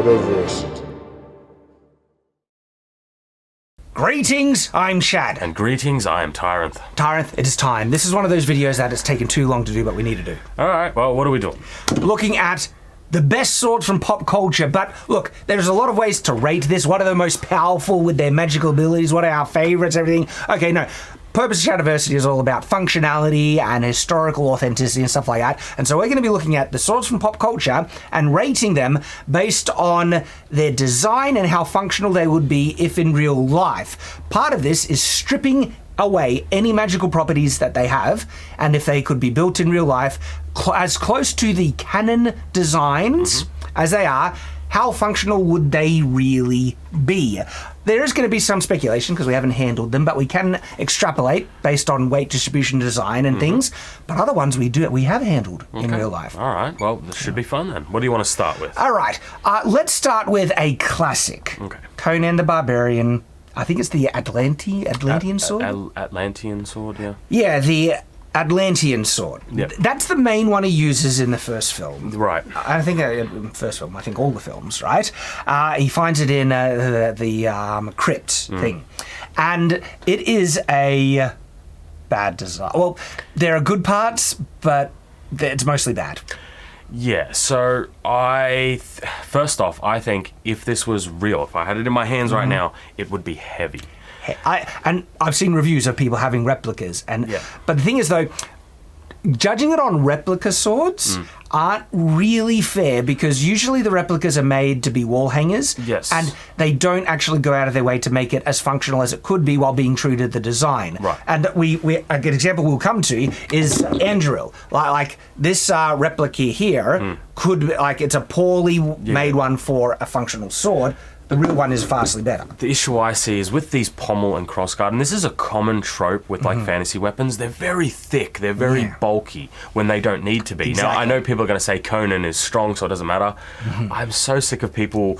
Shadowverse. Greetings, I'm Shad. And greetings, I am Tyranth. Tyranth, it is time. This is one of those videos that it's taken too long to do, but we need to do. Alright, well, what are we doing? Looking at the best swords from pop culture, but look, there's a lot of ways to rate this. What are the most powerful with their magical abilities? What are our favorites, everything? Okay, no. Purpose of Shadowversity is all about functionality and historical authenticity and stuff like that. And so we're going to be looking at the swords from pop culture and rating them based on their design and how functional they would be if in real life. Part of this is stripping away any magical properties that they have, and if they could be built in real life, as close to the canon designs as they are, how functional would they really be? There is going to be some speculation because we haven't handled them, but we can extrapolate based on weight distribution, design, and things. But other ones we have handled in real life. All right, well, this should be fun then. What do you want to start with? All right, let's start with a classic. Okay. Conan the Barbarian. I think it's the Atlantean Sword? Atlantean Sword, yeah. Yeah, the Atlantean Sword. Yep. That's the main one he uses in the first film. Right. I think first film. I think all the films, right? He finds it in the crypt thing, and it is a bad design. Well, there are good parts, but it's mostly bad. Yeah, so first off, I think if this was real, if I had it in my hands right now, it would be heavy. And I've seen reviews of people having replicas, but the thing is though, judging it on replica swords aren't really fair because usually the replicas are made to be wall hangers, and they don't actually go out of their way to make it as functional as it could be while being true to the design. Right. And a good example we'll come to is Anduril. Like this replica here could, like, it's a poorly made one for a functional sword. The real one is vastly better. The issue I see is with these pommel and crossguard, and this is a common trope with like fantasy weapons, they're very thick, they're very bulky when they don't need to be. Exactly. Now, I know people are going to say Conan is strong, so it doesn't matter. I'm so sick of people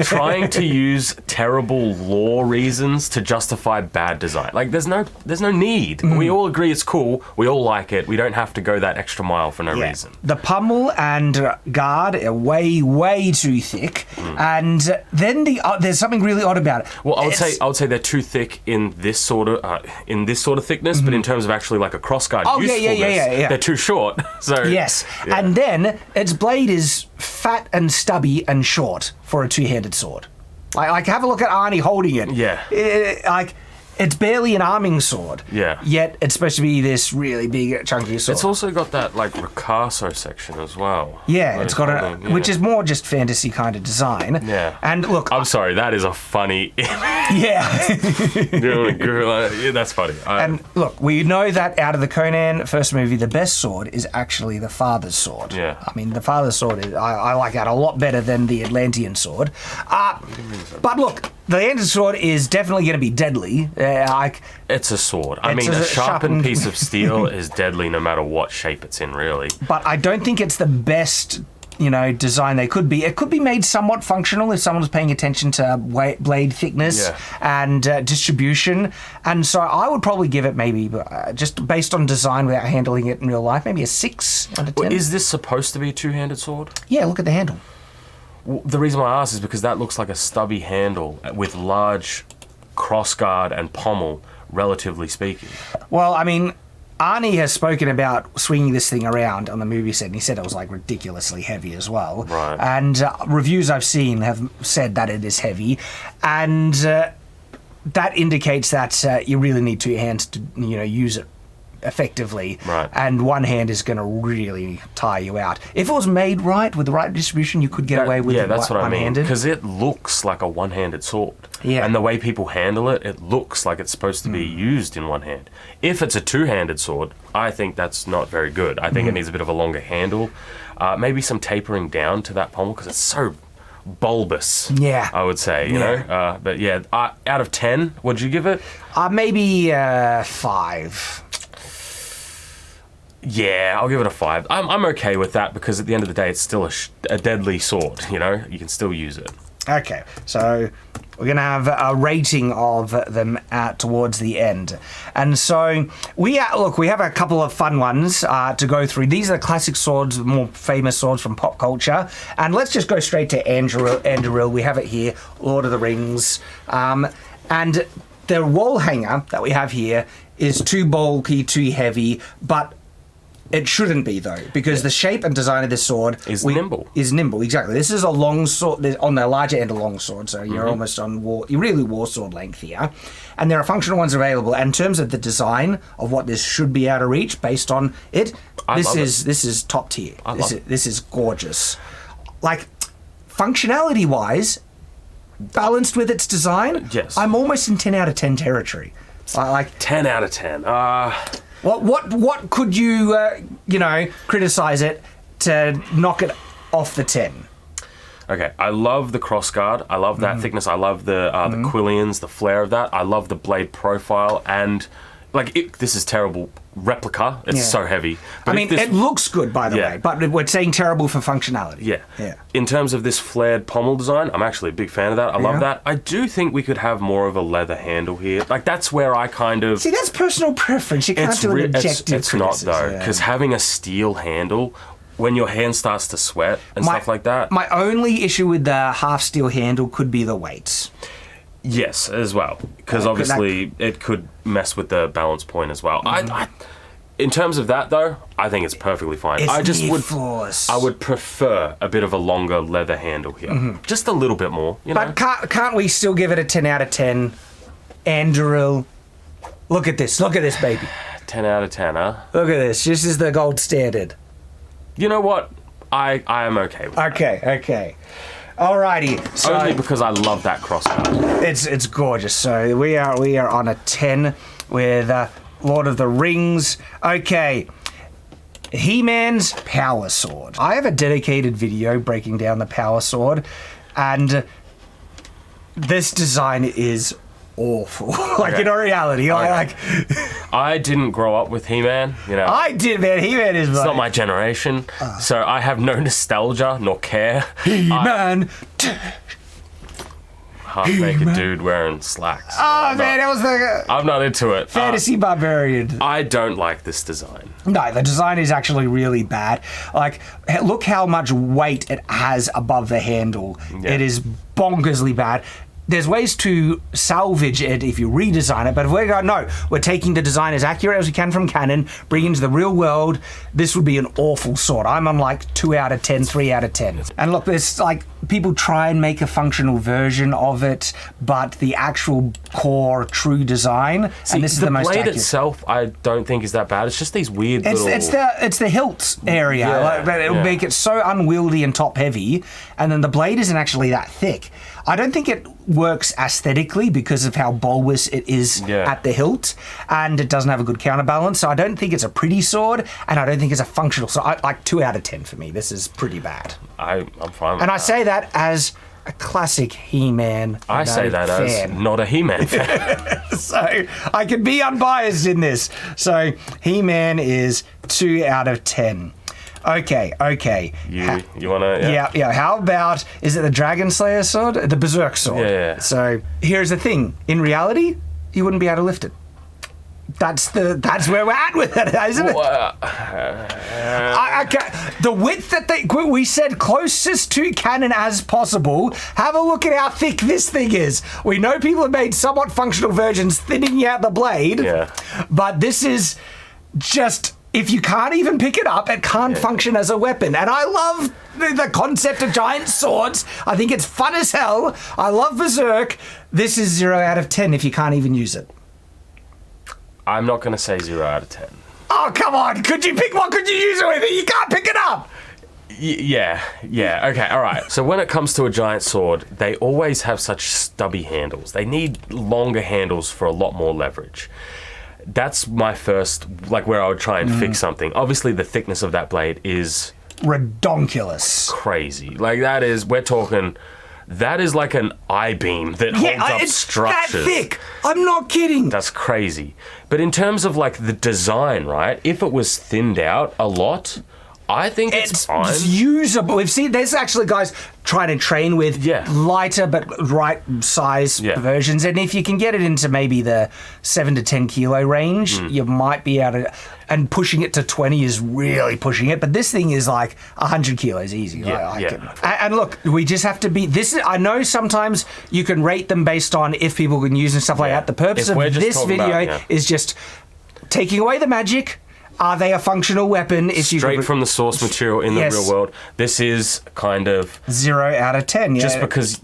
trying to use terrible lore reasons to justify bad design. Like, there's no need. We all agree it's cool, we all like it, we don't have to go that extra mile for no reason. The pommel and guard are way too thick, and then there's something really odd about it. Well, I would say they're too thick in this sort of thickness, but in terms of actually like a crossguard usefulness, they're too short. So yes, and then its blade is fat and stubby and short for a two-handed sword. Like have a look at Arnie holding it. Yeah. It's barely an arming sword. Yeah. Yet it's supposed to be this really big, chunky sword. It's also got that like ricasso section as well. Yeah, it's got which is more just fantasy kind of design. Yeah. And look, I'm sorry, that is a funny. Yeah. That's funny. And look, we know that out of the Conan first movie, the best sword is actually the father's sword. Yeah. I mean, the father's sword I like that a lot better than the Atlantean sword. But look, the Atlantean sword is definitely going to be deadly. It's a sword. I mean, a sharpened piece of steel is deadly no matter what shape it's in, really. But I don't think it's the best, design they could be. It could be made somewhat functional if someone's paying attention to blade thickness and distribution. And so I would probably give it maybe, just based on design without handling it in real life, maybe a 6 out of 10. Well, is this supposed to be a two-handed sword? Yeah, look at the handle. Well, the reason why I ask is because that looks like a stubby handle with large crossguard and pommel, relatively speaking. Well, I mean, Arnie has spoken about swinging this thing around on the movie set, and he said it was like ridiculously heavy as well. Right. And reviews I've seen have said that it is heavy, and that indicates that you really need two hands to use it effectively, right. And one hand is going to really tire you out. If it was made right with the right distribution, you could get away with it that's what I mean, one-handed. because it looks like a one-handed sword. Yeah. And the way people handle it, it looks like it's supposed to be used in one hand. If it's a two-handed sword, I think that's not very good. I think it needs a bit of a longer handle, maybe some tapering down to that pommel, because it's so bulbous. Yeah, I would say, you know. But yeah, out of 10, what'd you give it? Maybe 5. Yeah, I'll give it a 5. I'm okay with that because at the end of the day, it's still a deadly sword. You know, you can still use it. Okay, so we're going to have a rating of them towards the end. And so we have a couple of fun ones to go through. These are the classic swords, more famous swords from pop culture. And let's just go straight to Anduril. We have it here, Lord of the Rings. And the wall hanger that we have here is too bulky, too heavy, but it shouldn't be, though, because the shape and design of this sword is nimble. Is nimble, exactly. This is a long sword, on the larger end, a long sword, so you're almost on you're really war sword length here. And there are functional ones available. And in terms of the design of what this should be out of reach based on it, this is top tier. This is gorgeous. Like, functionality-wise, balanced with its design, yes. I'm almost in 10 out of 10 territory. Like 10 out of 10. What could you, criticize it to knock it off the 10? Okay, I love the crossguard. I love that thickness. I love the quillions, the flare of that. I love the blade profile, and this is terrible replica. It's so heavy. But it looks good, by the way, but we're saying terrible for functionality. Yeah. In terms of this flared pommel design, I'm actually a big fan of that. I love that. I do think we could have more of a leather handle here. Like, that's where I kind of... See, that's personal preference. You can't do an objective It's not, though, because having a steel handle, when your hand starts to sweat and stuff like that... My only issue with the half-steel handle could be the weights. Yes, as well, because obviously it could mess with the balance point as well. In terms of that, though, I think it's perfectly fine. Flawless. I would prefer a bit of a longer leather handle here, just a little bit more. But can't we still give it a 10 out of 10? Anduril, look at this, baby. 10 out of 10, huh? Look at this. This is the gold standard. You know what? I am okay with that. Okay. Alrighty. So only because I love that crossguard. It's gorgeous. So we are on a 10 with Lord of the Rings. Okay. HeMan's Power Sword. I have a dedicated video breaking down the Power Sword, and this design is awful. In reality. I didn't grow up with HeMan, I did, man. HeMan is it's not my generation, so I have no nostalgia nor care. HeMan. Half-naked dude wearing slacks. I'm not into it. Fantasy Barbarian. I don't like this design. No, the design is actually really bad. Look how much weight it has above the handle. Yeah. It is bonkersly bad. There's ways to salvage it if you redesign it, but if we're taking the design as accurate as we can from canon, bring it into the real world, this would be an awful sword. I'm on 2 out of 10, 3 out of 10. And look, there's people try and make a functional version of it, but the actual core true design, and this is the most accurate. The blade itself, I don't think is that bad. It's just these weird It's the hilt area. It'll make it so unwieldy and top heavy, and then the blade isn't actually that thick. I don't think it works aesthetically because of how bulbous it is at the hilt, and it doesn't have a good counterbalance. So I don't think it's a pretty sword, and I don't think it's a functional sword. 2 out of 10 for me. This is pretty bad. I'm fine with that. And I say that as a classic HeMan. I say that fan. as not a HeMan fan. So I can be unbiased in this. So HeMan is 2 out of 10. Okay. You wanna? Yeah. How about, is it the Dragonslayer sword? The Berserk sword. Yeah. So here's the thing. In reality, you wouldn't be able to lift it. That's where we're at with it, isn't it? The width that we said closest to canon as possible. Have a look at how thick this thing is. We know people have made somewhat functional versions thinning out the blade. Yeah. But this is just... If you can't even pick it up, it can't function as a weapon. And I love the concept of giant swords. I think it's fun as hell. I love Berserk. This is 0 out of 10 if you can't even use it. I'm not going to say 0 out of 10. Oh, come on. What could you use it with? You can't pick it up. Yeah. Okay, all right. So when it comes to a giant sword, they always have such stubby handles. They need longer handles for a lot more leverage. That's my first, where I would try and fix something. Obviously, the thickness of that blade is... redonkulous. Crazy. That is like an I-beam that holds up structures. That thick. I'm not kidding. That's crazy. But in terms of, the design, right? If it was thinned out a lot, I think it's fine. usable. We've seen there's actually guys trying to train with lighter but right size versions, and if you can get it into maybe the 7 to 10 kilo range, you might be able to. And pushing it to 20 is really pushing it, but this thing is like 100 kilos easy. And look, we just have to be. I know sometimes you can rate them based on if people can use and stuff like that. The purpose of this video is just taking away the magic. Are they a functional weapon? Straight from the source material in the real world. This is kind of 0 out of 10. Yeah. Just because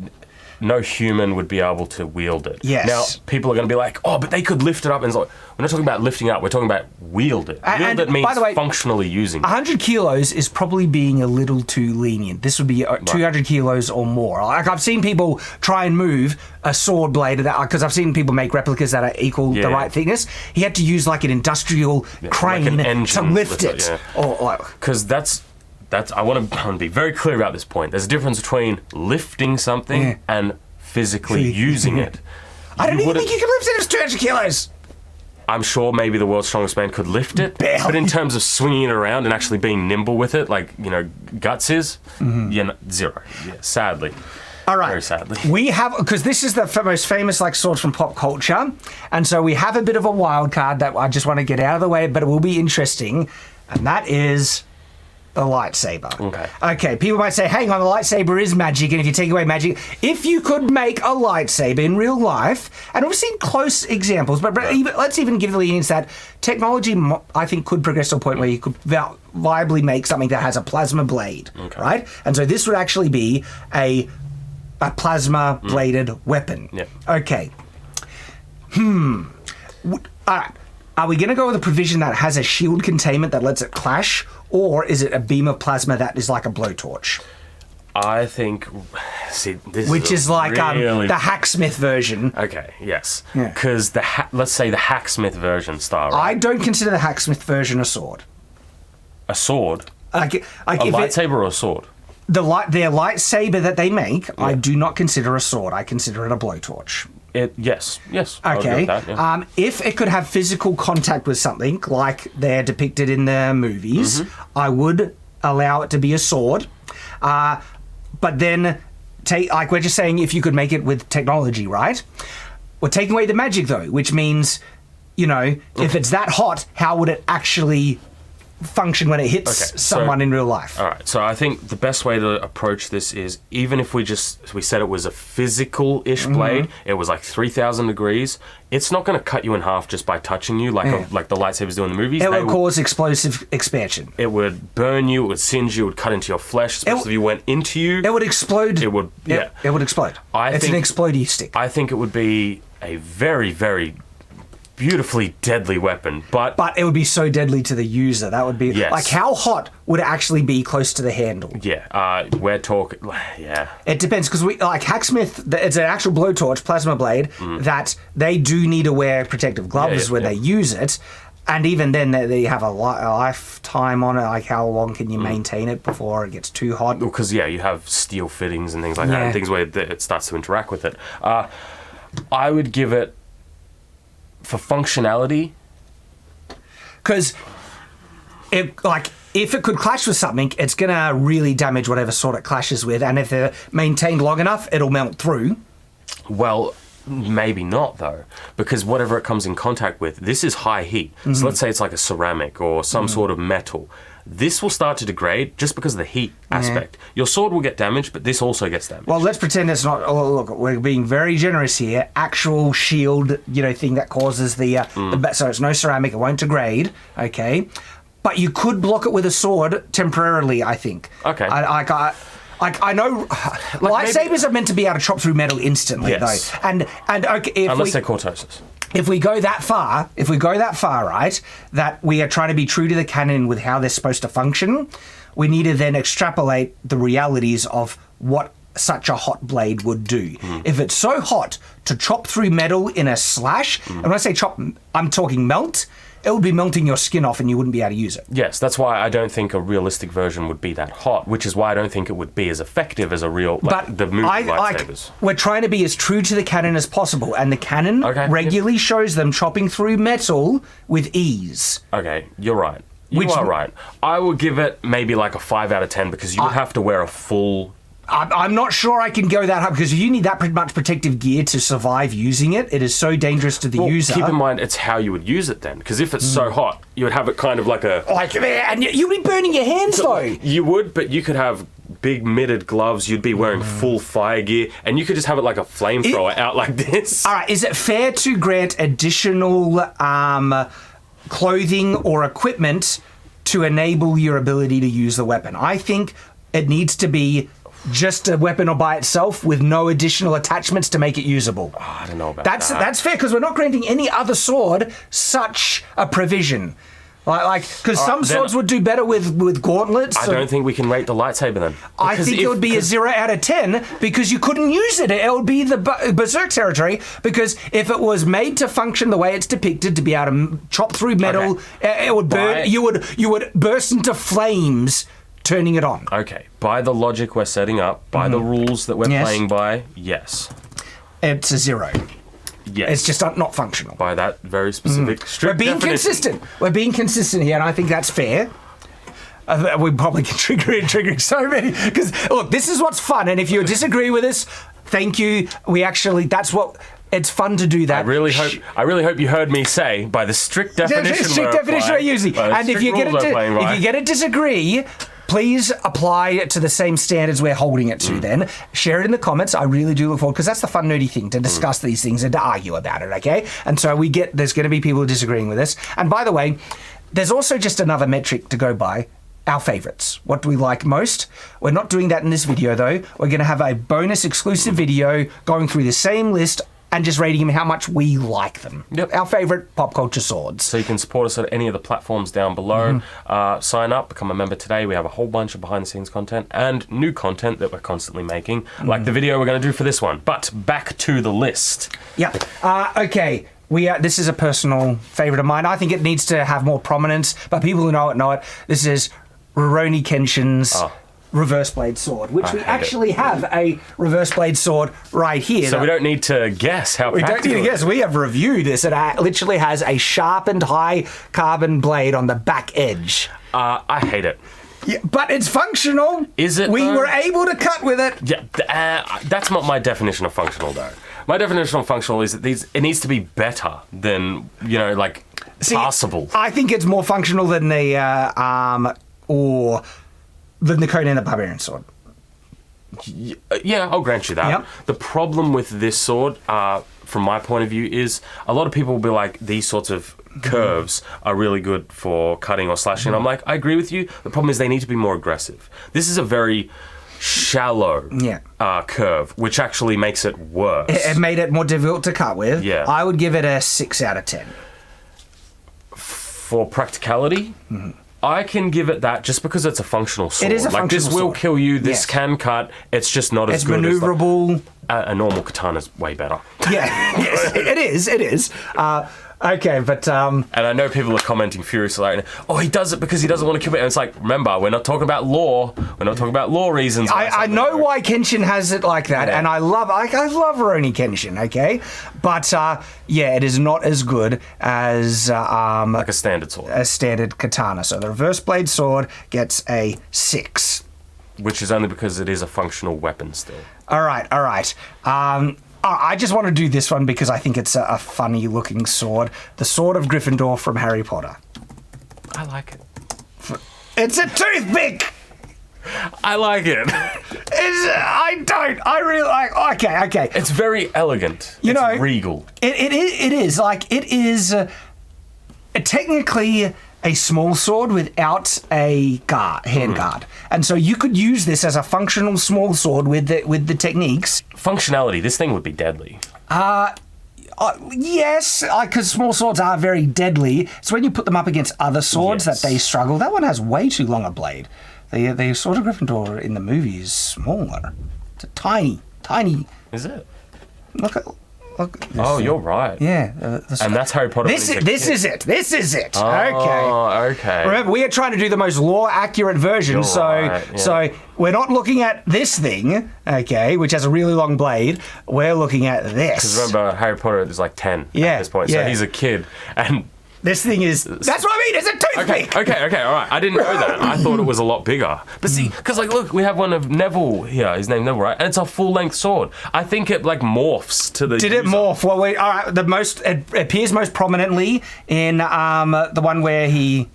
no human would be able to wield it. Yes. Now, people are going to be like, oh, but they could lift it up. And it's like, we're not talking about lifting up. We're talking about wield it. Wield it means by the way, functionally using it. 100 kilos is probably being a little too lenient. This would be 200 kilos or more. Like, I've seen people try and move a sword blade, because I've seen people make replicas that are equal the right thickness. He had to use like an industrial crane like to lift it. Because I want to be very clear about this point. There's a difference between lifting something and physically using it. I don't even think you can lift it if it's 200 kilos. I'm sure maybe the world's strongest man could lift it, but in terms of swinging it around and actually being nimble with it, like, Guts is, 0. Yeah, sadly. All right. Very sadly. We have, because this is the most famous swords from pop culture, and so we have a bit of a wild card that I just want to get out of the way, but it will be interesting, and that is the lightsaber. Okay, people might say, hang on, the lightsaber is magic, and if you take away magic, if you could make a lightsaber in real life, and we've seen close examples, but let's even give the lenience that technology, I think, could progress to a point where you could viably make something that has a plasma blade, right? And so this would actually be a plasma bladed weapon. Okay. All right. Are we going to go with a provision that has a shield containment that lets it clash, or is it a beam of plasma that is like a blowtorch? I think, which is like really the hacksmith version. Okay, yes. Because let's say the hacksmith version style. Right? I don't consider the hacksmith version a sword. A sword? A lightsaber or a sword? Their lightsaber that they make, I do not consider a sword. I consider it a blowtorch. Yes. Okay. That, if it could have physical contact with something, like they're depicted in the movies, I would allow it to be a sword. But then, we're just saying if you could make it with technology, right? We're taking away the magic, though, which means, if it's that hot, how would it actually function when it hits someone in real life? All right, so I think the best way to approach this is, even if we said it was a physical-ish blade, it was like 3,000 degrees, it's not going to cut you in half just by touching you like the lightsabers do in the movies. It would cause explosive expansion. It would burn you, it would singe you, it would cut into your flesh, especially if you went into you. It would explode. It would, It would explode. It's an explodey stick. I think it would be a very, very beautifully deadly weapon, but it would be so deadly to the user. That would be like, how hot would it actually be close to the handle? We're talking. It depends, because hacksmith, it's an actual blowtorch plasma blade that they do need to wear protective gloves when they use it, and even then they have a lifetime on it. Like, how long can you maintain it before it gets too hot? Because you have steel fittings and things like that, and things where it starts to interact with it. I would give it, for functionality, because if it could clash with something, it's gonna really damage whatever sword it clashes with, and if they're maintained long enough, it'll melt through. Well, maybe not, though, because whatever it comes in contact with, this is high heat. So let's say it's like a ceramic or some sort of metal. This will start to degrade just because of the heat aspect. Your sword will get damaged, but this also gets damaged. Well, let's pretend it's not. Oh, look, we're being very generous here. Actual shield, thing that causes so it's no ceramic. It won't degrade. Okay, but you could block it with a sword temporarily, I think. Okay. I know lightsabers are meant to be able to chop through metal instantly, though. And okay, unless they're cortosis. If we go that far, right, that we are trying to be true to the canon with how they're supposed to function, we need to then extrapolate the realities of what such a hot blade would do. If it's so hot to chop through metal in a slash, and when I say chop, I'm talking melt, it would be melting your skin off and you wouldn't be able to use it. Yes, that's why I don't think a realistic version would be that hot, which is why I don't think it would be as effective as a real, the movie lightsabers. We're trying to be as true to the canon as possible, and the canon regularly shows them chopping through metal with ease. Okay, you're right. You are right. I would give it maybe like a 5 out of 10 because you would have to wear a full... I'm not sure I can go that high because you need that much protective gear to survive using it. It is so dangerous to the user. Keep in mind, it's how you would use it then. Because if it's so hot, you would have it kind of like a... and you'd be burning your hands though. You would, but you could have big mitted gloves. You'd be wearing full fire gear. And you could just have it like a flamethrower out like this. All right, is it fair to grant additional clothing or equipment to enable your ability to use the weapon? I think it needs to be just a weapon or by itself with no additional attachments to make it usable. Oh, I don't know about that. That's fair because we're not granting any other sword such a provision. Because some swords would do better with gauntlets. I don't think we can rate the lightsaber then. I think it would be a 0 out of 10 because you couldn't use it. It would be the Berserk territory because if it was made to function the way it's depicted, to be able to chop through metal, it would burn. You would burst into flames turning it on. Okay, by the logic we're setting up, by the rules that we're playing by, yes. It's a 0. Yes. It's just not functional. By that very specific strict We're being definition. consistent. We're being consistent here, and I think that's fair. We probably can triggering so many. Because, look, this is what's fun, and if you disagree with us, thank you. It's fun to do that. I really hope you heard me say by the strict definition we're using. And if you're going to disagree, please apply it to the same standards we're holding it to then. Share it in the comments. I really do look forward, because that's the fun, nerdy thing, to discuss these things and to argue about it, okay? And so there's going to be people disagreeing with us. And by the way, there's also just another metric to go by. Our favourites. What do we like most? We're not doing that in this video, though. We're going to have a bonus exclusive video going through the same list and just rating them how much we like them. Yep. Our favourite pop culture swords. So you can support us at any of the platforms down below. Sign up, become a member today. We have a whole bunch of behind-the-scenes content and new content that we're constantly making, like the video we're going to do for this one. But back to the list. Yeah. Okay. This is a personal favourite of mine. I think it needs to have more prominence, but people who know it. This is Rurouni Kenshin's reverse blade sword, which we actually have a reverse blade sword right here. So we don't need to guess how practical. We don't need to guess. We have reviewed this. It literally has a sharpened high carbon blade on the back edge. I hate it. Yeah, but it's functional. Is it? We were able to cut with it. Yeah, that's not my definition of functional, though. My definition of functional is that it needs to be better than, passable. I think it's more functional than the Conan the Barbarian sword. Yeah, I'll grant you that. Yep. The problem with this sword, from my point of view, is a lot of people will be like, these sorts of curves are really good for cutting or slashing. And I'm like, I agree with you. The problem is they need to be more aggressive. This is a very shallow curve, which actually makes it worse. It made it more difficult to cut with. Yeah. I would give it a 6 out of 10. For practicality, I can give it that just because it's a functional sword. It is a functional sword. This will kill you. This can cut. It's just not as good as... It's maneuverable. A normal katana's way better. Yeah, yes, it is. Okay, but... And I know people are commenting furiously like, he does it because he doesn't want to kill it. And it's like, remember, we're not talking about law. We're not talking about law reasons. I know why Kenshin has it like that, and I love Rurouni Kenshin, okay? But, it is not as good as... like a standard sword. A standard katana. So the reverse blade sword gets a 6. Which is only because it is a functional weapon still. All right. I just want to do this one because I think it's a funny looking sword. The Sword of Gryffindor from Harry Potter. I like it. It's a toothpick! I like it. I don't. I really like... Okay. It's very elegant. It's regal. It is. It is technically a small sword without a hand guard. And so you could use this as a functional small sword with the techniques. Functionality, this thing would be deadly. Yes, because small swords are very deadly. It's when you put them up against other swords that they struggle. That one has way too long a blade. The Sword of Gryffindor in the movie is smaller. It's a tiny... Is it? Look. Oh, you're right. Yeah. And that's Harry Potter. This is it. Oh, okay. Remember, we are trying to do the most law-accurate version, so we're not looking at this thing, okay, which has a really long blade. We're looking at this. Because remember, Harry Potter is like 10 at this point, so he's a kid. And This thing is... That's what I mean. It's a toothpick. Okay, all right. I didn't know that. I thought it was a lot bigger. But see, because like, look, we have one of Neville here. His name Neville, right? And it's a full-length sword. I think it like morphs to the. Did it morph? Well, all right. It appears most prominently in the one where he.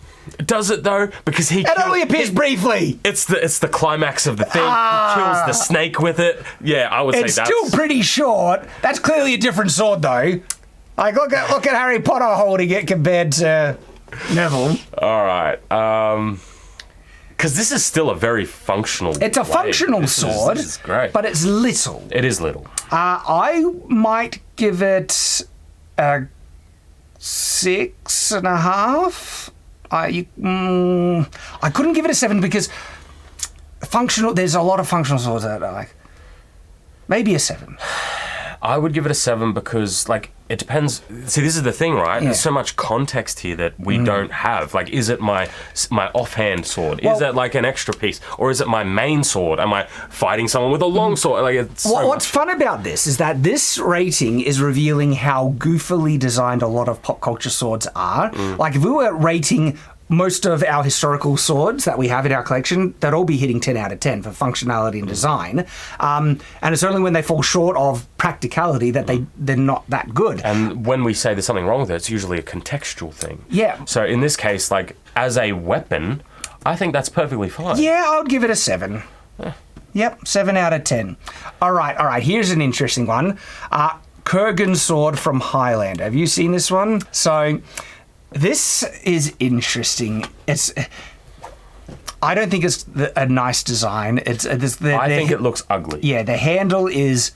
Does it though? Because he. It only appears briefly. It's the climax of the thing. He kills the snake with it. Yeah, I would say that's. It's still pretty short. That's clearly a different sword, though. Like, look at Harry Potter holding it compared to Neville. All right. Because this is still a very functional. It's a functional sword. This is great. But it's little. It is little. I might give it a 6.5. I couldn't give it a 7 because functional. There's a lot of functional swords that I like. Maybe a 7. I would give it a 7 because, like, it depends. See, this is the thing, right? There's so much context here that we don't have. Like, is it my offhand sword? Is it like an extra piece, or is it my main sword? Am I fighting someone with a long sword? Like, it's what's fun about this is that this rating is revealing how goofily designed a lot of pop culture swords are. Like, if we were rating most of our historical swords that we have in our collection, they'd all be hitting 10 out of 10 for functionality and design. And it's only when they fall short of practicality that they're not that good. And when we say there's something wrong with it, it's usually a contextual thing. Yeah. So in this case, like, as a weapon, I think that's perfectly fine. Yeah, I would give it a 7. Yep, 7 out of 10. All right, here's an interesting one. Kurgan Sword from Highlander. Have you seen this one? So... this is interesting. I don't think it's a nice design. I think it looks ugly. Yeah, the handle is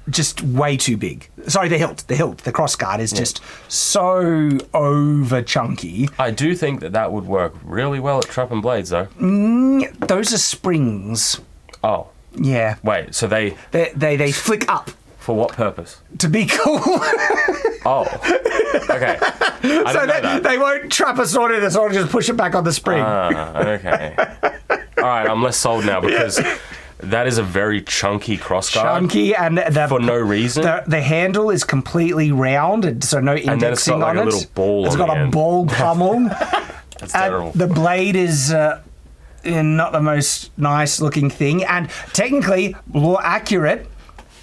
just way too big. Sorry, the hilt, the crossguard is just so over chunky. I do think that would work really well at Trap and Blades, though. Those are springs. Oh. Yeah. Wait, so they flick up. For what purpose? To be cool. Oh. Okay. They won't trap a sword in the sword and just push it back on the spring. Okay. All right, I'm less sold now because that is a very chunky crossguard. Chunky and for no reason. The handle is completely round, so no indexing on it. And then it's got like a little ball. It's got a ball pummel. That's terrible. The blade is not the most nice looking thing, and technically more accurate.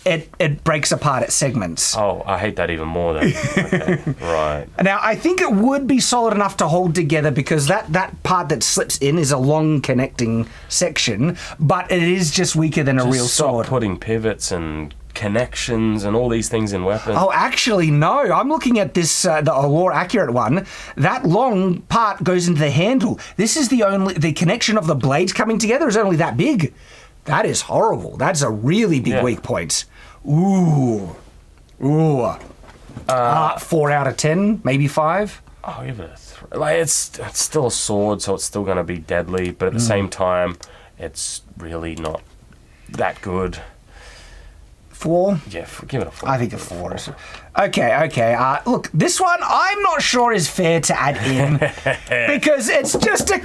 It breaks apart at segments. Oh, I hate that even more then. Okay, right. Now, I think it would be solid enough to hold together because that part that slips in is a long connecting section, but it is just weaker than a real sword. Stop putting pivots and connections and all these things in weapons. Oh, actually, no. I'm looking at this, the more accurate one. That long part goes into the handle. This is the connection of the blades coming together is only that big. That is horrible. That's a really big weak point. Ooh. 4 out of 10, maybe 5. I'll give it a 3. Like, it's still a sword, so it's still going to be deadly, but at the same time, it's really not that good. 4? Yeah, give it a 4. I think a 4. Okay. Look, this one I'm not sure is fair to add in because it's just a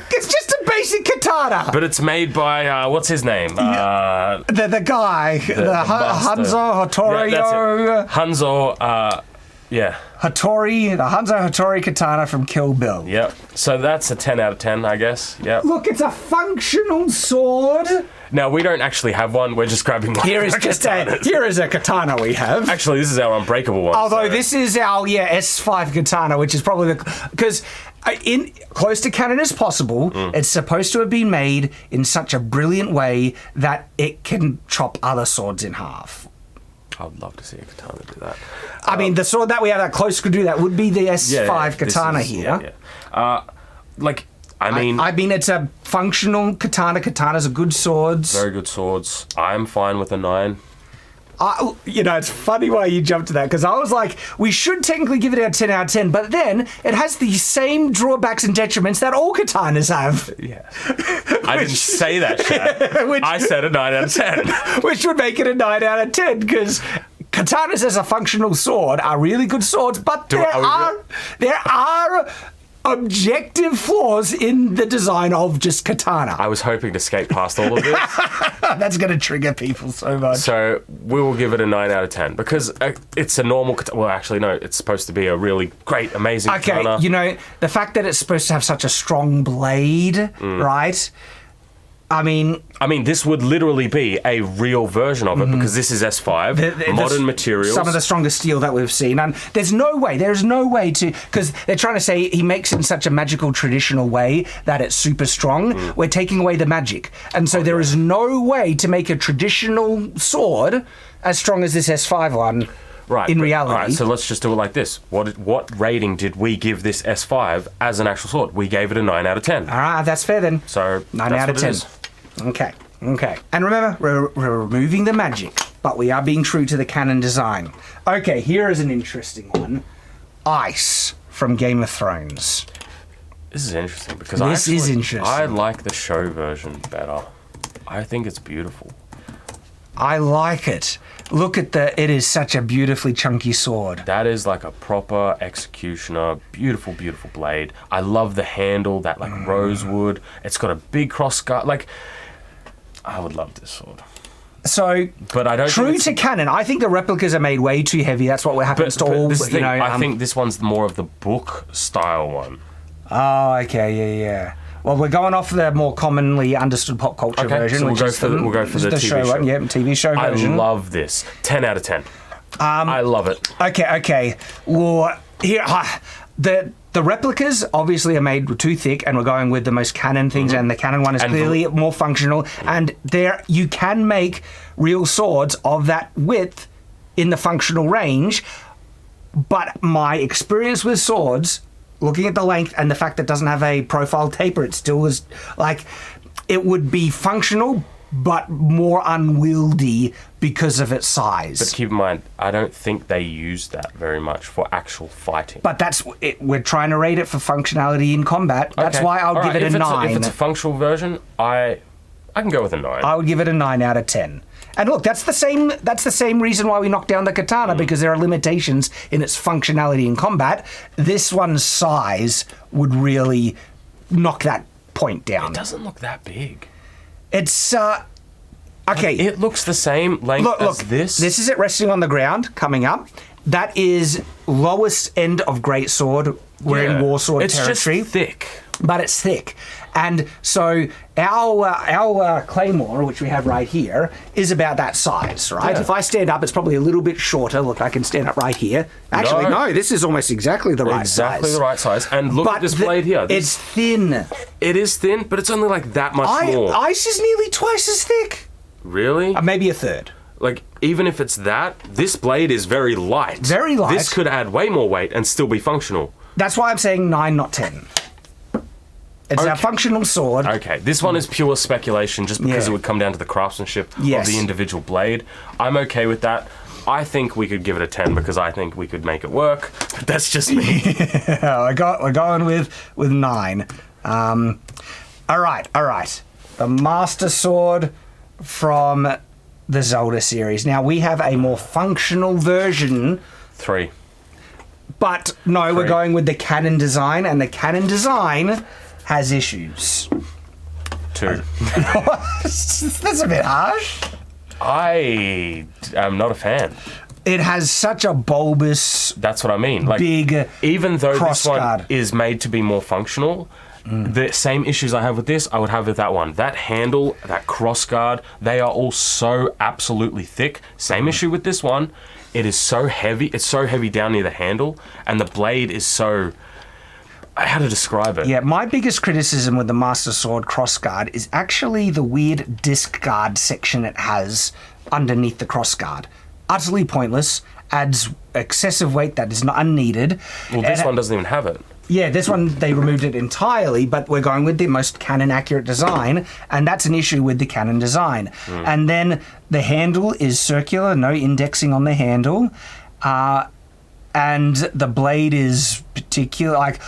basic katana. But it's made by what's his name? The guy, Hanzo Hattori. Yeah, Hanzo. Hattori, the Hanzo Hattori katana from Kill Bill. Yep. So that's a 10 out of 10, I guess. Yep. Look, it's a functional sword. Now, we don't actually have one. We're just grabbing one. Here is a katana we have. Actually, this is our unbreakable one. Although this is our S5 katana, which is probably because in close to canon as possible, it's supposed to have been made in such a brilliant way that it can chop other swords in half. I would love to see a katana do that. I mean, the sword that we have that close could do that would be the S5 katana here. Yeah. I mean, it's a functional katana. Katanas are good swords. Very good swords. I'm fine with a 9. It's funny why you jumped to that, because I was like, we should technically give it a 10 out of 10, but then it has the same drawbacks and detriments that all katanas have. Yeah. I didn't say that, Chad. I said a 9 out of 10. Which would make it a 9 out of 10, because katanas as a functional sword are really good swords, but there are objective flaws in the design of just katana. I was hoping to skate past all of this. That's going to trigger people so much. So we will give it a 9 out of 10 because it's a normal katana. Well, actually, no, it's supposed to be a really great, amazing katana. Okay, you know, the fact that it's supposed to have such a strong blade, right? I mean, this would literally be a real version of it because this is S5, modern materials. Some of the strongest steel that we've seen. And there's no way to, because they're trying to say he makes it in such a magical, traditional way that it's super strong. We're taking away the magic. And so there is no way to make a traditional sword as strong as this S5 one. Right. In reality. All right, so let's just do it like this. What rating did we give this S5 as an actual sword? We gave it a 9 out of 10. All right, that's fair then. So 9 out of 10. Okay. And remember, we're removing the magic, but we are being true to the canon design. Okay, here is an interesting one. Ice from Game of Thrones. This is interesting because I like the show version better. I think it's beautiful. I like it. Look at it is such a beautifully chunky sword. That is like a proper executioner, beautiful, beautiful blade. I love the handle, that like rosewood. It's got a big cross guard. Like, I would love this sword. So, but I don't true to canon, I think the replicas are made way too heavy. That's what happens to all. I think this one's more of the book style one. Oh, okay, yeah. Well, we're going off the more commonly understood pop culture version. So we'll go for the TV show. One, yeah, TV show version. I love this. 10 out of 10. I love it. Okay. Well, here, the replicas obviously are made too thick, and we're going with the most canon things, and the canon one is clearly more functional. And there, you can make real swords of that width in the functional range. But my experience with swords, looking at the length and the fact that it doesn't have a profile taper, it still is like it would be functional but more unwieldy because of its size. But keep in mind, I don't think they use that very much for actual fighting. But that's it. We're trying to rate it for functionality in combat. That's why I'll give it a 9. If it's a functional version, I can go with a 9. I would give it a 9 out of 10. And look, that's the same reason why we knocked down the katana, because there are limitations in its functionality in combat. This one's size would really knock that point down. It doesn't look that big. It's okay. It looks the same length as this. This is it resting on the ground, coming up. That is lowest end of great sword. We're in war sword territory. It's just thick. But it's thick. And so our Claymore, which we have right here, is about that size, right? Yeah. If I stand up, it's probably a little bit shorter. Look, I can stand up right here. Actually, no, this is almost exactly the right size. Exactly the right size. And look at this blade here. It's thin. It is thin, but it's only like that much more. Ice is nearly twice as thick. Really? Maybe a third. Like, even if it's that, this blade is very light. Very light. This could add way more weight and still be functional. That's why I'm saying 9, not 10. It's a functional sword. Okay, this one is pure speculation just because it would come down to the craftsmanship of the individual blade. I'm okay with that. I think we could give it a 10 because I think we could make it work. But that's just me. We're going with 9. All right. The Master Sword from the Zelda series. Now, we have a more functional version. 3. But no, we're going with the canon design, and the canon design has issues. 2. That's a bit harsh. I am not a fan. It has such a bulbous. That's what I mean. Like, big. Even though this one guard is made to be more functional, the same issues I have with this, I would have with that one. That handle, that cross guard, they are all so absolutely thick. Same issue with this one. It is so heavy. It's so heavy down near the handle, and the blade is so. How to describe it? Yeah, my biggest criticism with the Master Sword crossguard is actually the weird disc guard section it has underneath the crossguard. Utterly pointless, adds excessive weight that is not unneeded. Well, this one doesn't even have it. Yeah, this one, they removed it entirely, but we're going with the most canon-accurate design, and that's an issue with the canon design. And then the handle is circular, no indexing on the handle, and the blade is particular, like...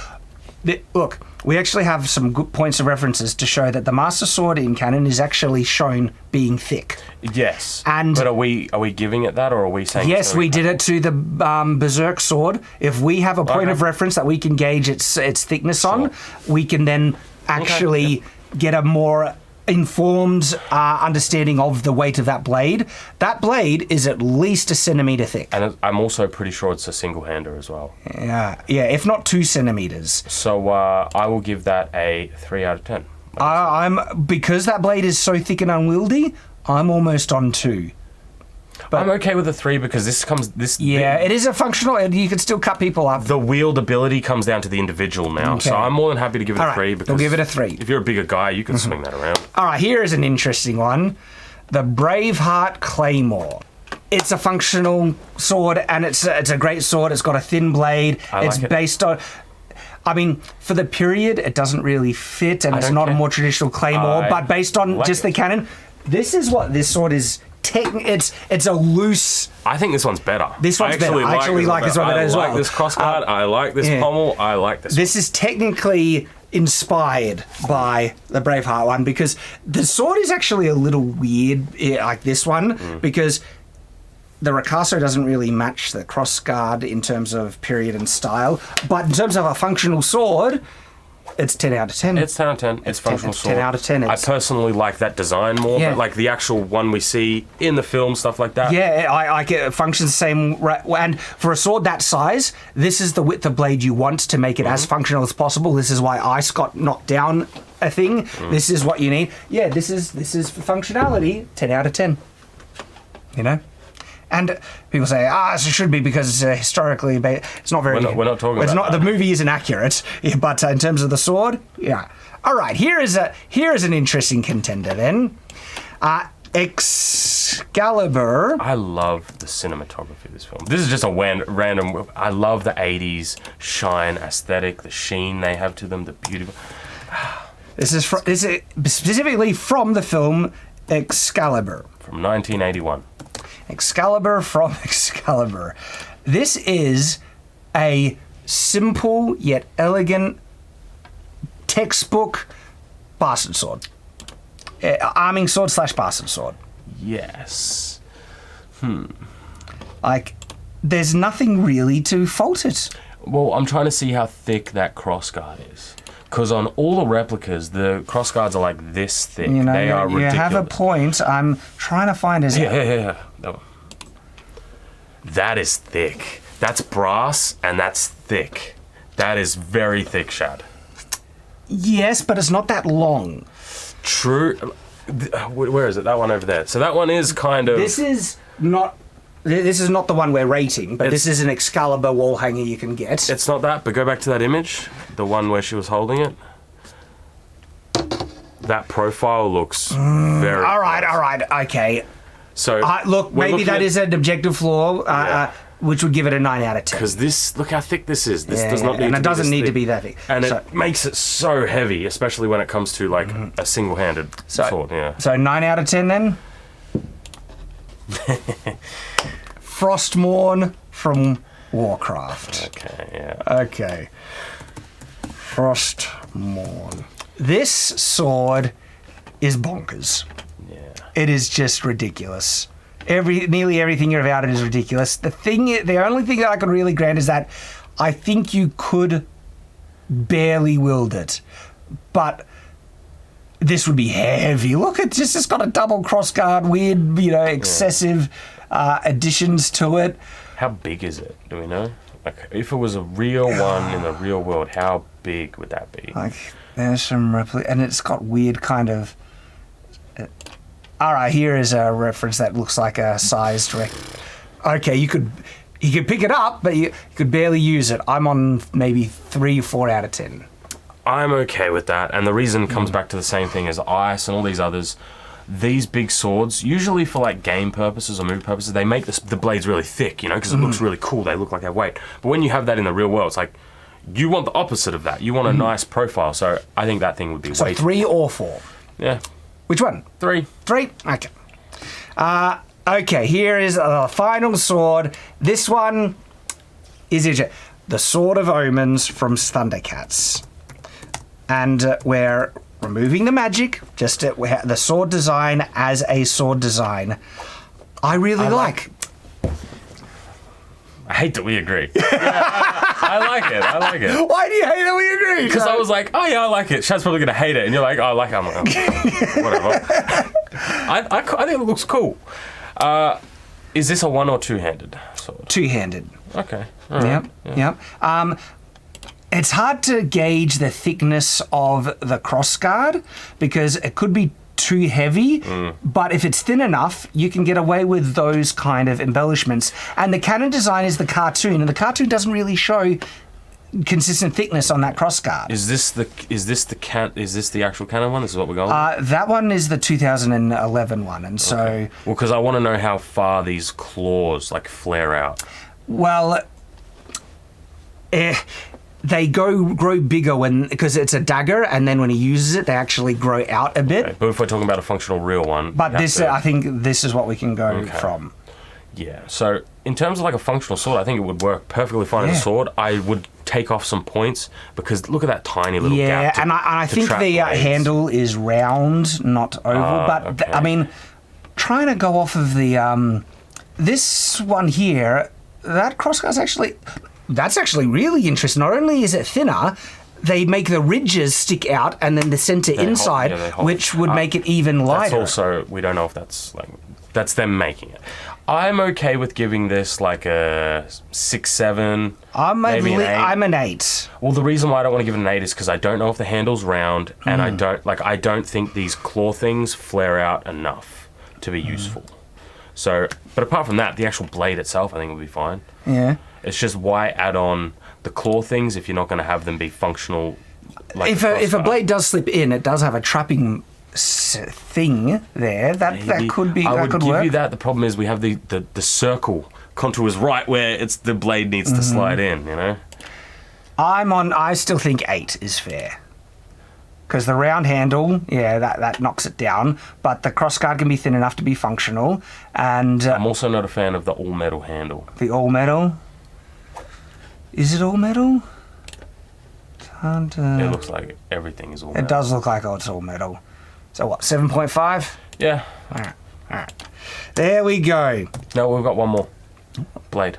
Look, we actually have some good points of references to show that the Master Sword in canon is actually shown being thick. Yes. And but are we giving it that, or are we saying? Yes, we did it to the Berserk sword. If we have a point of reference that we can gauge its thickness on, we can then actually get a more informed understanding of the weight of that blade. That blade is at least a centimetre thick. And I'm also pretty sure it's a single-hander as well. Yeah, if not 2 centimetres. So I will give that a 3 out of 10. Because that blade is so thick and unwieldy, I'm almost on 2. But I'm okay with a 3 because it is a functional, and you can still cut people up. The wieldability comes down to the individual now, so I'm more than happy to give it a 3. Because we'll give it a 3. If you're a bigger guy, you can swing that around. All right, here is an interesting one. The Braveheart Claymore. It's a functional sword, and it's a great sword. It's got a thin blade. It's based on... I mean, for the period, it doesn't really fit, and it's not a more traditional Claymore, but based on the canon, this is what this sword is... It's a loose... I think this one's better. This one's better. I actually like this one better as well. I like this crossguard. I like this pommel. I like this. This is technically inspired by the Braveheart one because the sword is actually a little weird, like this one, because the Ricasso doesn't really match the crossguard in terms of period and style, but in terms of a functional sword... It's 10 out of 10. It's 10 out of 10. It's functional sword. 10 out of 10. I personally like that design more, but like the actual one we see in the film, stuff like that. Yeah, I get it functions the same. And for a sword that size, this is the width of blade you want to make it as functional as possible. This is why Ice got knocked down a thing. This is what you need. Yeah, this is for functionality. 10 out of 10. You know? And people say, it should be because it's historically... It's not very... We're not talking about that. The movie isn't accurate, but in terms of the sword, yeah. All right, here is an interesting contender then. Excalibur. I love the cinematography of this film. This is just a random... I love the 80s shine aesthetic, the sheen they have to them, the beautiful... This is specifically from the film Excalibur. From 1981. Excalibur from Excalibur. This is a simple yet elegant textbook bastard sword. Arming sword / bastard sword. Yes. Like, there's nothing really to fault it. Well, I'm trying to see how thick that crossguard is. Because on all the replicas, the crossguards are like this thick. You know, they are ridiculous. You have a point. I'm trying to find his... Yeah. That is thick. That's brass, and that's thick. That is very thick, Shad. Yes, but it's not that long. True. Where is it? That one over there. So that one is kind of... This is not the one we're rating, but this is an Excalibur wall hanger you can get. It's not that, but go back to that image. The one where she was holding it. That profile looks very... All right, okay. So look, maybe that is an objective flaw, which would give it a 9 out of 10. Because this, look how thick this is. This does not need to be and it doesn't need thick. to be that thick. And it makes it so heavy, especially when it comes to like a single-handed sword. Yeah. So 9 out of 10 then. Frostmourne from Warcraft. Okay. Yeah. Okay. Frostmourne. This sword is bonkers. It is just ridiculous. Nearly everything about it is ridiculous. The only thing that I can really grant is that I think you could barely wield it, but this would be heavy. Look, it's got a double crossguard, weird, excessive additions to it. How big is it? Do we know? Like, if it was a real one in the real world, how big would that be? Like, there's some and it's got weird kind of. All right, here is a reference that looks like a sized Okay, you could pick it up, but you could barely use it. I'm on maybe 3 or 4 out of 10. I'm okay with that, and the reason comes back to the same thing as Ice and all these others. These big swords, usually for like game purposes or movie purposes, they make the blades really thick, because it looks really cool. They look like they weight. But when you have that in the real world, it's like you want the opposite of that. You want a nice profile. So I think that thing would be so 3 or 4. Yeah. Which one? 3. 3? Okay. Okay, here is the final sword. This one is the Sword of Omens from Thundercats. and we're removing the magic, just the sword design as a sword design. I really like. I hate that we agree. I like it. I like it. Why do you hate that we agree? Because I was like, oh yeah, I like it. Shad's probably going to hate it. And you're like, oh, I like it. I'm like, oh, whatever. I think it looks cool. Is this a one or two-handed sword? Two-handed. Okay. Yep. It's hard to gauge the thickness of the crossguard because it could be too heavy, but if it's thin enough, you can get away with those kind of embellishments. And the canon design is the cartoon, and the cartoon doesn't really show consistent thickness on that crossguard. Is this the actual canon one? This is what we're going with? That one is the 2011 one, and so... Okay. Well, because I want to know how far these claws, like, flare out. Well... They grow bigger because it's a dagger, and then when he uses it, they actually grow out a bit. Okay, but if we're talking about a functional real one... But I think this is what we can go from. Yeah, so in terms of like a functional sword, I think it would work perfectly fine as a sword. I would take off some points because look at that tiny little gap. Yeah, and I think the handle is round, not oval. But I mean, trying to go off of the this one here, that crossguard's actually... That's actually really interesting. Not only is it thinner, they make the ridges stick out and then the center inside, which would make it even lighter. That's also, we don't know if that's them making it. I'm okay with giving this like a 6, 7, maybe an 8. I'm an 8. Well, the reason why I don't want to give it an 8 is because I don't know if the handle's round, and I don't think these claw things flare out enough to be useful. So, but apart from that, the actual blade itself, I think, will be fine. Yeah. It's just why add on the claw things if you're not going to have them be functional. Like if a blade does slip in, it does have a trapping thing there. That could be. I would give work. you that. The problem is we have the circle contours right where the blade needs to slide in. You know. I still think 8 is fair. Because the round handle, that knocks it down, but the crossguard can be thin enough to be functional. And I'm also not a fan of the all metal handle. The all metal. Is it all metal? It looks like everything is all metal. It does look like it's all metal. So what, 7.5? Yeah. All right. There we go. No, we've got one more. Blade.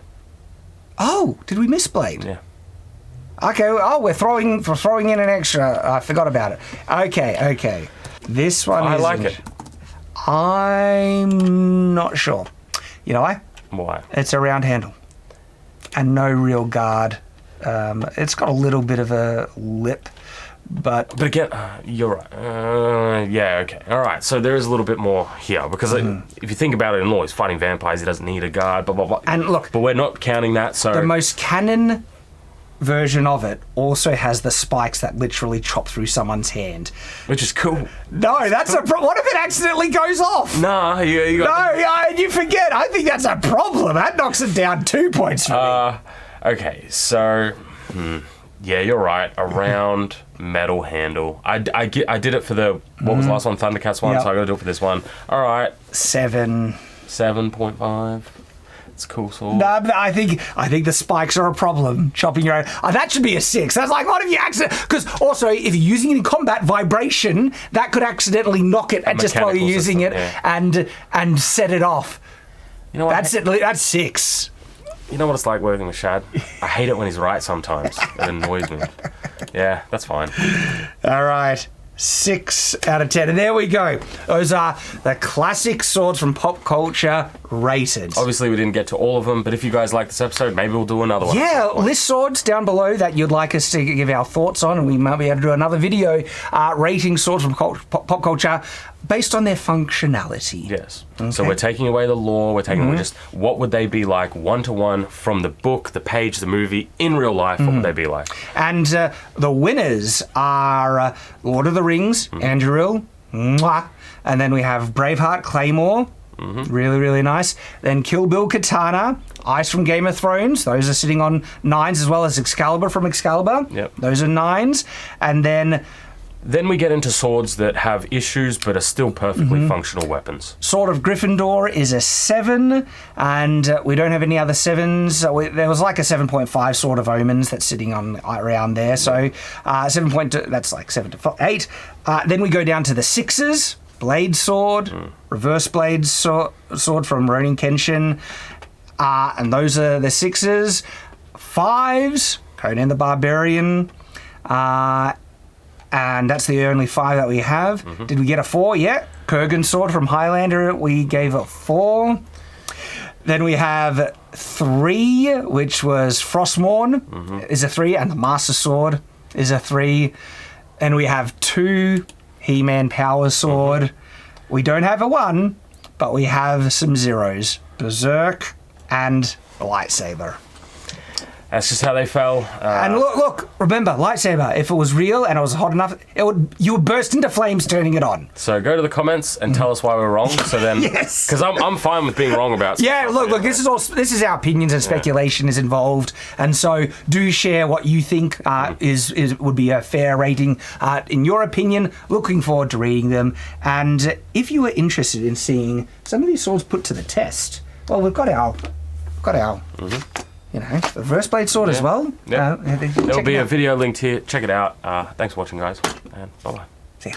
Oh, did we miss Blade? Yeah. Okay, we're throwing in an extra. I forgot about it. Okay. This one I like it. I'm not sure. You know why? Why? It's a round handle. And no real guard. It's got a little bit of a lip, but again, you're right. Yeah, okay. All right, so there is a little bit more here, because if you think about it in law, he's fighting vampires, he doesn't need a guard, blah, blah, blah. And look... But we're not counting that, so... The most canon version of it also has the spikes that literally chop through someone's hand. Which is cool. No, that's a what if it accidentally goes off? Nah, you got... No, you forget. I think that's a problem. That knocks it down 2 points for me. Okay, so... yeah, you're right. A round metal handle. I did it for the... What was the last one? Thundercats one, so I got to do it for this one. All right. 7. 7.5. It's a cool sword. No, but I think the spikes are a problem. Chopping your own. That should be a 6. That's like, what if you accident? Because also, if you're using it in combat, vibration that could accidentally knock it just while you're using it, and set it off. You know what? That's it. That's 6. You know what it's like working with Shad? I hate it when he's right sometimes. It annoys me. Yeah, that's fine. All right. 6 out of 10. And there we go. Those are the classic swords from pop culture rated. Obviously, we didn't get to all of them, but if you guys like this episode, maybe we'll do another one. Yeah, list swords down below that you'd like us to give our thoughts on, and we might be able to do another video rating swords from pop culture based on their functionality. Yes. Okay. So we're taking away the lore, we're taking away just what would they be like one-to-one from the book, the page, the movie, in real life, what would they be like? And the winners are Lord of the Rings, Anduril, and then we have Braveheart, Claymore, really, really nice. Then Kill Bill, Katana, Ice from Game of Thrones, those are sitting on 9s, as well as Excalibur from Excalibur. Yep. Those are 9s. And then Then we get into swords that have issues but are still perfectly functional weapons. Sword of Gryffindor is a 7, and we don't have any other 7s. There was like a 7.5 Sword of Omens that's sitting on around there. So 7.2, that's like 7 to 8. Then we go down to the 6s. Blade Sword, Reverse Blade Sword from Rurouni Kenshin. And those are the 6s. 5s, Conan the Barbarian. And that's the only 5 that we have. Did we get a 4? Yeah. Kurgan Sword from Highlander, we gave a 4. Then we have 3, which was Frostmourne, is a 3, and the Master Sword is a 3. And we have 2, HeMan Power Sword. We don't have a 1, but we have some 0s. Berserk and the Lightsaber. That's just how they fell. And look, remember, lightsaber, if it was real and it was hot enough, you would burst into flames turning it on. So go to the comments and tell us why we're wrong. So then, Yes. Because I'm fine with being wrong about stuff. Yeah, look, this is our opinions and speculation is involved, and so do share what you think would be a fair rating in your opinion. Looking forward to reading them, and if you were interested in seeing some of these swords put to the test, well, we've got our. You know, the Reverse Blade Sword as well. Yeah. There'll be a video linked here. Check it out. Thanks for watching, guys, and bye-bye. See ya.